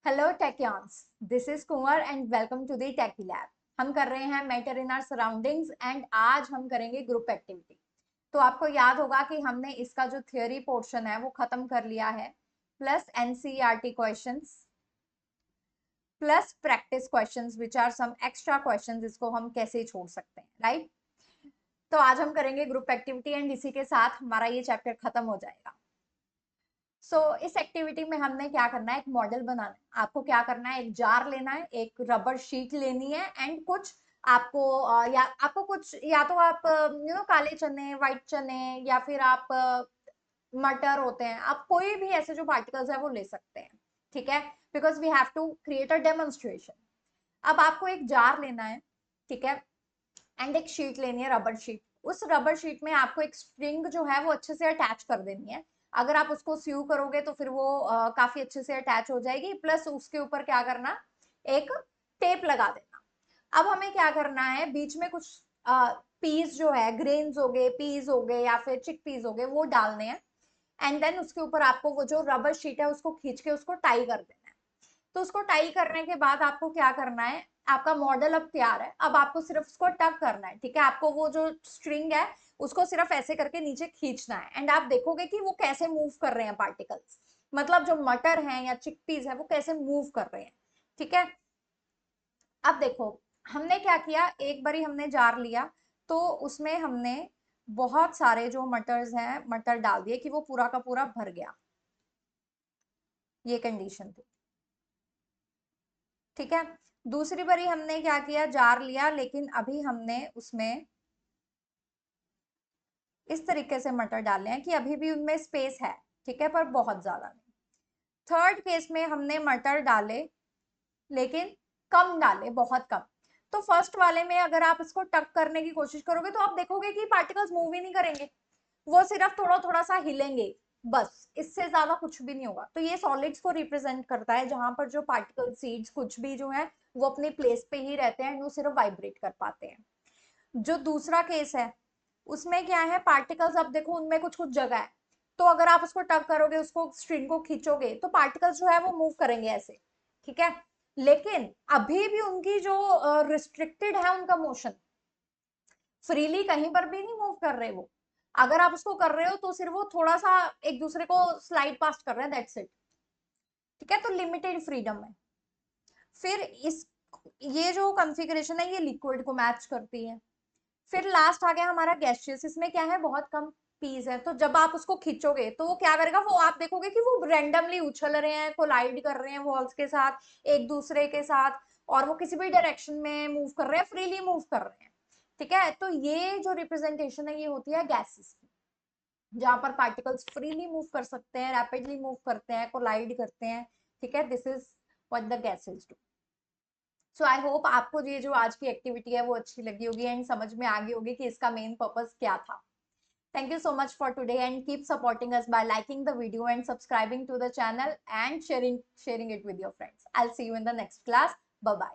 Hello techians, this is Kunwar and welcome to the techie lab. हम कर रहे हैं matter in our surroundings and आज हम करेंगे ग्रुप एक्टिविटी। तो आपको याद होगा कि हमने इसका जो थ्योरी पोर्शन है वो खत्म कर लिया है, plus NCERT questions plus practice questions which are some extra questions. इसको हम कैसे छोड़ सकते हैं, राइट? तो आज हम करेंगे ग्रुप एक्टिविटी एंड इसी के साथ हमारा ये चैप्टर खत्म हो जाएगा। इस एक्टिविटी में हमने क्या करना है, एक मॉडल बनाना है। आपको क्या करना है, एक जार लेना है, एक रबर शीट लेनी है एंड कुछ आपको या आपको कुछ, या तो आप काले चने, व्हाइट चने, या फिर आप मटर होते हैं, आप कोई भी ऐसे जो पार्टिकल्स है वो ले सकते हैं, ठीक है? Because we have to create a demonstration. अब आपको एक जार लेना है, ठीक है, एंड एक शीट लेनी है, रबर शीट। उस रबर शीट में आपको एक स्ट्रिंग जो है वो अच्छे से अटैच कर देनी है। अगर आप उसको स्यू करोगे तो फिर वो काफी अच्छे से अटैच हो जाएगी, प्लस उसके ऊपर क्या करना, एक टेप लगा देना। अब हमें क्या करना है, बीच में कुछ पीस जो है, ग्रेन्स हो गए, पीस हो गए या फिर चिक पीस हो गए, वो डालने हैं। एंड देन उसके ऊपर आपको वो जो रबर शीट है उसको खींच के उसको टाई कर देना है। तो उसको टाई करने के बाद आपको क्या करना है, आपका मॉडल अब तैयार है। अब आपको सिर्फ उसको टक करना है, ठीक है? आपको वो जो स्ट्रिंग है उसको सिर्फ ऐसे करके नीचे खींचना है एंड आप देखोगे कि वो कैसे मूव कर रहे हैं पार्टिकल्स, मतलब जो मटर हैं या चिकपीस है वो कैसे मूव कर रहे हैं, ठीक है? अब देखो, हमने क्या किया, एक बारी हमने जार लिया तो उसमें हमने बहुत सारे जो मटर्स हैं मटर डाल दिए कि वो पूरा का पूरा भर गया। ये कंडीशन थी, ठीक है? दूसरी बारी हमने क्या किया, जार लिया, लेकिन अभी हमने उसमें इस तरीके से मटर डालने हैं कि अभी भी उनमें स्पेस है, ठीक है, पर बहुत ज्यादा नहीं। थर्ड केस में हमने मटर डाले, लेकिन कम डाले, बहुत कम। तो फर्स्ट वाले में अगर आप इसको टक करने की कोशिश करोगे तो आप देखोगे कि पार्टिकल्स मूव ही नहीं करेंगे, वो सिर्फ थोड़ा थोड़ा सा हिलेंगे, बस, इससे ज्यादा कुछ भी नहीं होगा। तो ये सॉलिड्स को रिप्रेजेंट करता है, जहां पर जो पार्टिकल सीड्स कुछ भी जो है वो अपने प्लेस पे ही रहते हैं, वो सिर्फ वाइब्रेट कर पाते हैं। जो दूसरा केस है उसमें क्या है, पार्टिकल्स, अब देखो उनमें कुछ कुछ जगह है, तो अगर आप उसको टक करोगे, उसको स्ट्रिंग को खींचोगे तो पार्टिकल्स जो है वो मूव करेंगे ऐसे, ठीक है? लेकिन अभी भी उनकी जो रिस्ट्रिक्टेड है उनका मोशन, फ्रीली कहीं पर भी नहीं मूव कर रहे वो। अगर आप उसको कर रहे हो तो सिर्फ वो थोड़ा सा एक दूसरे को स्लाइड पास कर रहे हैं, दैट्स इट, ठीक है? तो लिमिटेड फ्रीडम है। फिर इस, ये जो कॉन्फ़िगरेशन है ये लिक्विड को मैच करती है। फिर लास्ट आ गया हमारा गैसियस, इसमें क्या है, बहुत कम पीस है। तो जब आप उसको खींचोगे तो वो क्या करेगा, वो आप देखोगे कि वो रैंडमली उछल रहे हैं, कोलाइड कर रहे हैं वॉल्स के साथ, एक दूसरे के साथ, और वो किसी भी डायरेक्शन में मूव कर रहे हैं, फ्रीली मूव कर रहे हैं, ठीक है? तो ये जो रिप्रेजेंटेशन है ये होती है गैसेस की, जहां पर पार्टिकल्स फ्रीली मूव कर सकते हैं, रैपिडली मूव करते हैं, कोलाइड करते हैं, ठीक है? This is what the gases do. So I hope आपको ये जो आज की एक्टिविटी है वो अच्छी लगी होगी एंड समझ में आ गई होगी कि इसका मेन पर्पस क्या था। Thank you so much for today and keep supporting us by liking the video and subscribing to the channel and sharing it with your friends. I'll see you in the next class. Bye bye.